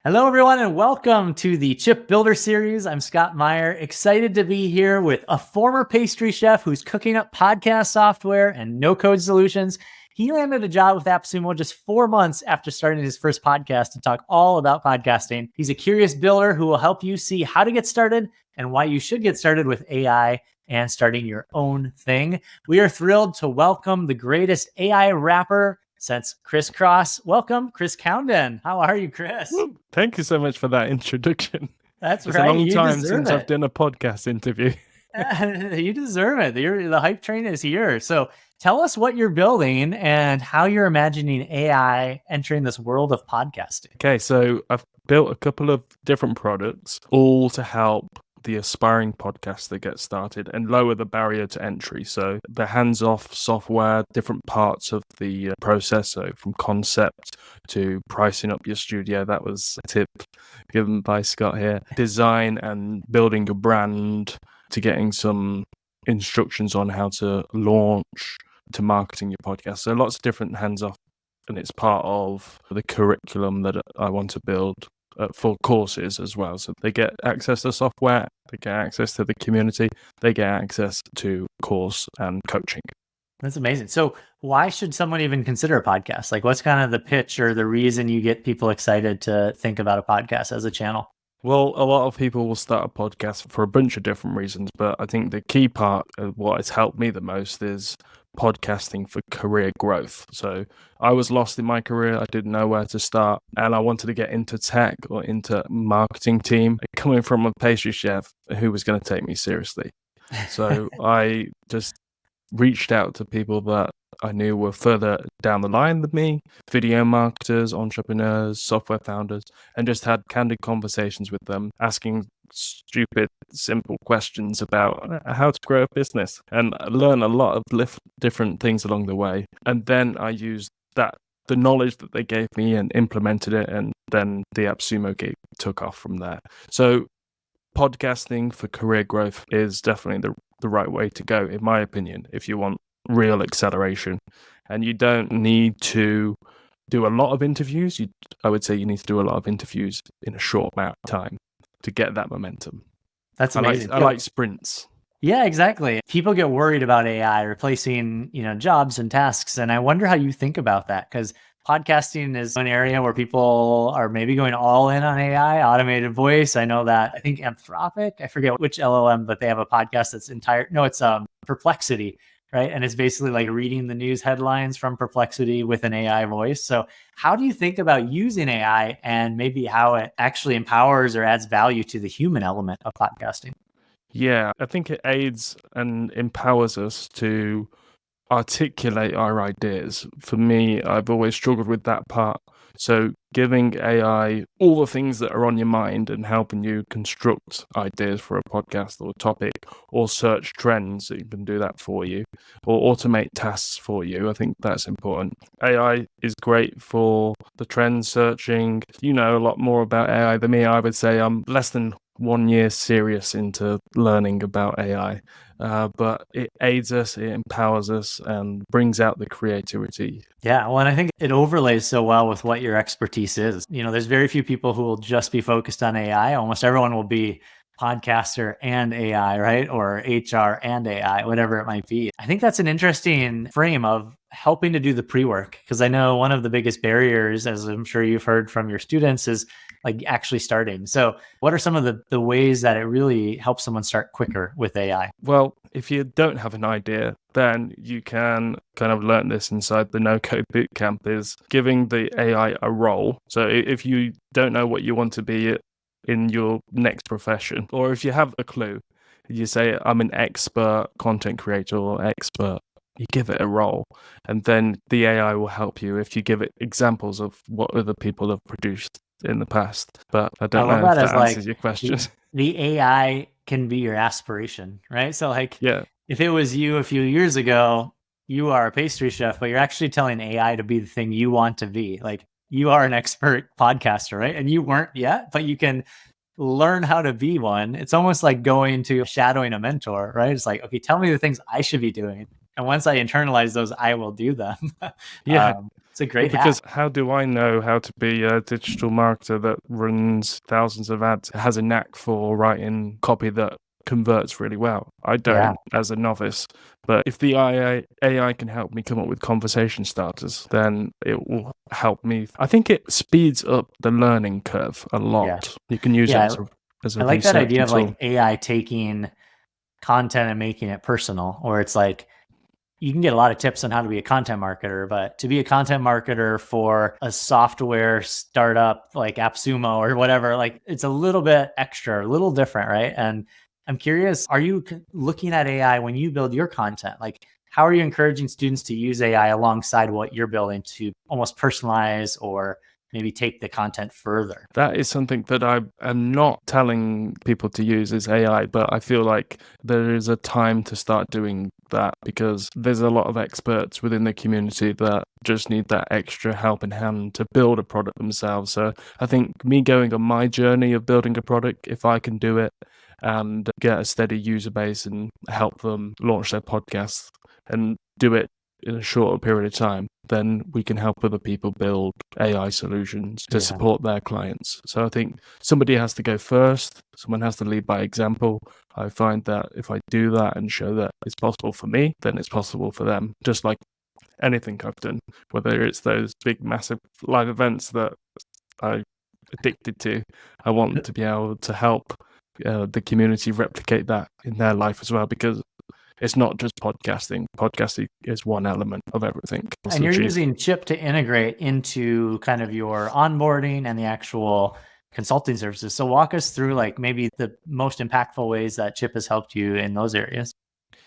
Hello, everyone, and welcome to the Chipp Builder Series. I'm Scott Meyer, excited to be here with a former pastry chef who's cooking up podcast software and no-code solutions. He landed a job with AppSumo just 4 months after starting his first podcast to talk all about podcasting. He's a curious builder who will help you see how to get started and why you should get started with AI and starting your own thing. We are thrilled to welcome the greatest AI rapper since Chris Cross. Welcome, Chris Cownden. How are you, Chris? Well, thank you so much for that introduction. That's It's right. a long You time deserve since it. I've done a podcast interview. You deserve it. The hype train is here. So tell us what you're building and how you're imagining AI entering this world of podcasting. Okay, so I've built a couple of different products, all to help the aspiring podcaster get started and lower the barrier to entry. So the hands-off software, different parts of the process, so from concept to pricing up your studio, that was a tip given by Scott here. Design and building a brand to getting some instructions on how to launch to marketing your podcast. So lots of different hands-off, and it's part of the curriculum that I want to build for courses as well. So they get access to software, they get access to the community, they get access to course and coaching. That's amazing. So why should someone even consider a podcast? Like, what's kind of the pitch or the reason you get people excited to think about a podcast as a channel? Well, a lot of people will start a podcast for a bunch of different reasons, but I think the key part of what has helped me the most is podcasting for career growth. So I was lost in my career. I didn't know where to start, and I wanted to get into tech or into marketing team. Coming from a pastry chef, who was going to take me seriously? So I just reached out to people that I knew were further down the line than me, video marketers, entrepreneurs, software founders, and just had candid conversations with them, asking stupid, simple questions about how to grow a business, and learn a lot of different things along the way. And then I used the knowledge that they gave me and implemented it, and then the AppSumo gig took off from there. So podcasting for career growth is definitely the right way to go, in my opinion, if you want real acceleration. And you don't need to do a lot of interviews. I would say you need to do a lot of interviews in a short amount of time to get that momentum. That's amazing. I like sprints. Yeah, exactly. People get worried about AI replacing, jobs and tasks. And I wonder how you think about that, because podcasting is an area where people are maybe going all in on AI, automated voice. I know that, I think Anthropic, I forget which LLM, but they have a podcast that's it's Perplexity, right? And it's basically like reading the news headlines from Perplexity with an AI voice. So how do you think about using AI and maybe how it actually empowers or adds value to the human element of podcasting? Yeah, I think it aids and empowers us to articulate our ideas. For me, I've always struggled with that part. So giving AI all the things that are on your mind and helping you construct ideas for a podcast or a topic, or search trends, that you can do that for you, or automate tasks for you. I think that's important. AI is great for the trend searching. You know a lot more about AI than me. I would say I'm less than 1 year serious into learning about AI. But it aids us, it empowers us, and brings out the creativity. Yeah, well, and I think it overlays so well with what your expertise is. There's very few people who will just be focused on AI. Almost everyone will be podcaster and AI, right? Or HR and AI, whatever it might be. I think that's an interesting frame of helping to do the pre-work, because I know one of the biggest barriers, as I'm sure you've heard from your students, is like actually starting. So what are some of the ways that it really helps someone start quicker with AI? Well, if you don't have an idea, then you can kind of learn this inside the no-code bootcamp, is giving the AI a role. So if you don't know what you want to be in your next profession, or if you have a clue, you say, I'm an expert content creator or expert, you give it a role, and then the AI will help you if you give it examples of what other people have produced in the past. But I don't know if that answers your question. The AI can be your aspiration, right? So like, Yeah. If it was you a few years ago, you are a pastry chef, but you're actually telling AI to be the thing you want to be. Like, you are an expert podcaster, right? And you weren't yet, but you can learn how to be one. It's almost like going to shadowing a mentor, right? It's like, okay, tell me the things I should be doing. And once I internalize those, I will do them. Yeah. It's a great hack. Because how do I know how to be a digital marketer that runs thousands of ads, has a knack for writing copy that converts really well? I don't as a novice. But if the AI can help me come up with conversation starters, then it will help me. I think it speeds up the learning curve a lot. Yeah. You can use it as a I like that idea of tool. like AI taking content and making it personal, or it's like you can get a lot of tips on how to be a content marketer, but to be a content marketer for a software startup like AppSumo or whatever, like it's a little bit extra, a little different, right? And I'm curious, are you looking at AI when you build your content? Like, how are you encouraging students to use AI alongside what you're building to almost personalize or maybe take the content further? That is something that I am not telling people to use is AI, but I feel like there is a time to start doing that because there's a lot of experts within the community that just need that extra helping hand to build a product themselves. So I think me going on my journey of building a product, if I can do it and get a steady user base and help them launch their podcast and do it in a shorter period of time, then we can help other people build AI solutions to support their clients. So I think somebody has to go first. Someone has to lead by example. I find that if I do that and show that it's possible for me, then it's possible for them. Just like anything I've done, whether it's those big, massive live events that I'm addicted to, I want to be able to help the community replicate that in their life as well, because it's not just podcasting. Podcasting is one element of everything. And you're using Chipp to integrate into kind of your onboarding and the actual consulting services. So walk us through like maybe the most impactful ways that Chipp has helped you in those areas.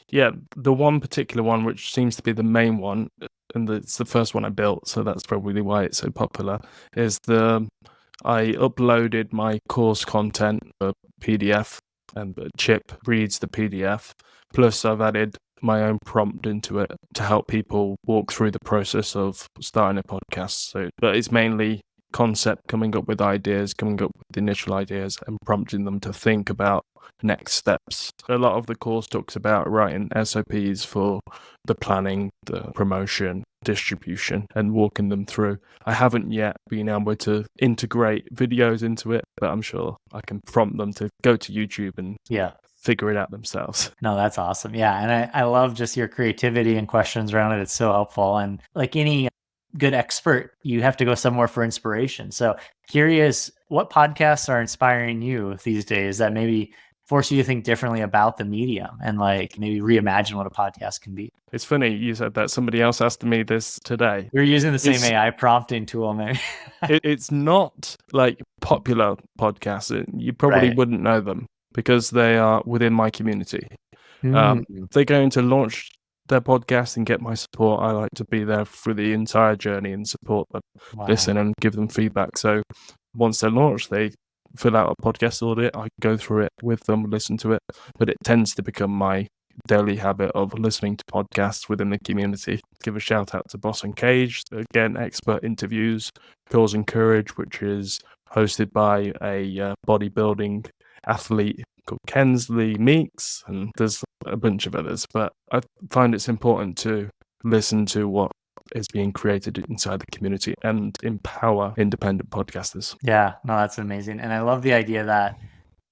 Yeah, the one particular one, which seems to be the main one, and it's the first one I built, so that's probably why it's so popular, is I uploaded my course content, a PDF, and Chipp reads the PDF. Plus, I've added my own prompt into it to help people walk through the process of starting a podcast. So, but it's mainly concept, coming up with ideas, coming up with initial ideas, and prompting them to think about next steps. A lot of the course talks about writing SOPs for the planning, the promotion, distribution, and walking them through. I haven't yet been able to integrate videos into it, but I'm sure I can prompt them to go to YouTube and figure it out themselves. No, that's awesome. Yeah. And I love just your creativity and questions around it. It's so helpful. And like any good expert, you have to go somewhere for inspiration. So curious, what podcasts are inspiring you these days that maybe force you to think differently about the medium and like maybe reimagine what a podcast can be? It's funny you said that. Somebody else asked me this today. We're using the same AI prompting tool, maybe. It's not like popular podcasts. You probably wouldn't know them because they are within my community. If they're going to launch their podcast and get my support, I like to be there through the entire journey and support them, listen and give them feedback. So once they're launched, they fill out a podcast audit. I go through it with them, listen to it, but it tends to become my daily habit of listening to podcasts within the community. Give a shout out to Boss and Cage, again, expert interviews, Cause and Courage, which is hosted by a bodybuilding athlete called Kensley Meeks, and there's a bunch of others. But I find it's important to listen to what is being created inside the community and empower independent podcasters. Yeah, no, that's amazing. And I love the idea that,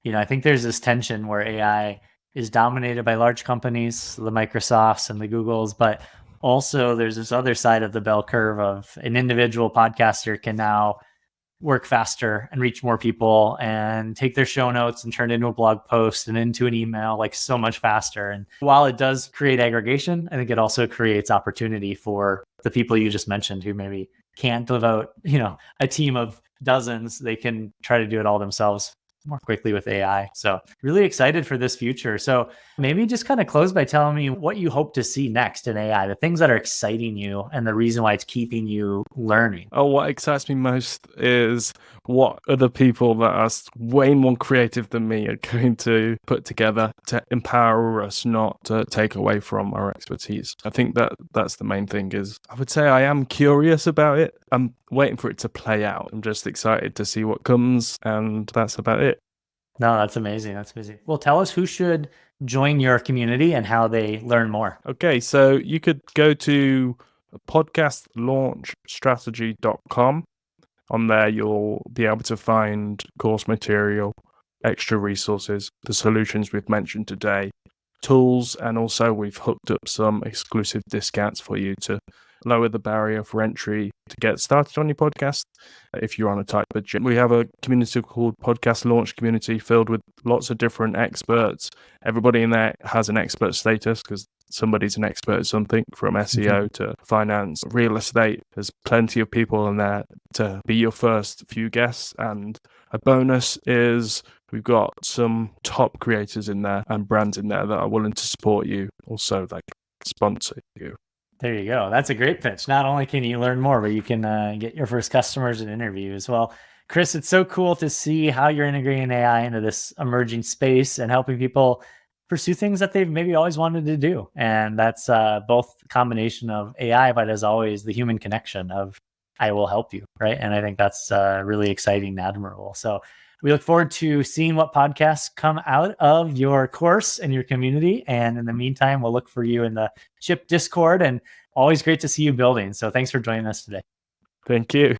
I think there's this tension where AI is dominated by large companies, the Microsofts and the Googles, but also there's this other side of the bell curve of an individual podcaster can now work faster and reach more people and take their show notes and turn it into a blog post and into an email like so much faster. And while it does create aggregation, I think it also creates opportunity for the people you just mentioned who maybe can't devote, a team of dozens. They can try to do it all themselves more quickly with AI. So really excited for this future. So maybe just kind of close by telling me what you hope to see next in AI, the things that are exciting you and the reason why it's keeping you learning. Oh, what excites me most is what other people that are way more creative than me are going to put together to empower us, not to take away from our expertise. I think that's the main thing. Is I would say I am curious about it. I'm waiting for it to play out. I'm just excited to see what comes, and that's about it. No, that's amazing. That's amazing. Well, tell us who should join your community and how they learn more. Okay, so you could go to podcastlaunchstrategy.com. On there, you'll be able to find course material, extra resources, the solutions we've mentioned today, tools, and also we've hooked up some exclusive discounts for you to lower the barrier for entry to get started on your podcast if you're on a tight budget. We have a community called Podcast Launch Community filled with lots of different experts. Everybody in there has an expert status because somebody's an expert at something, from SEO to finance, real estate. There's plenty of people in there to be your first few guests. And a bonus is we've got some top creators in there and brands in there that are willing to support you, also like sponsor you. There you go. That's a great pitch. Not only can you learn more, but you can get your first customers and interviews. Well, Chris, it's so cool to see how you're integrating AI into this emerging space and helping people pursue things that they've maybe always wanted to do. And that's both a combination of AI, but as always, the human connection of I will help you, right? And I think that's really exciting and admirable. So we look forward to seeing what podcasts come out of your course and your community. And in the meantime, we'll look for you in the Chipp Discord, and always great to see you building. So thanks for joining us today. Thank you.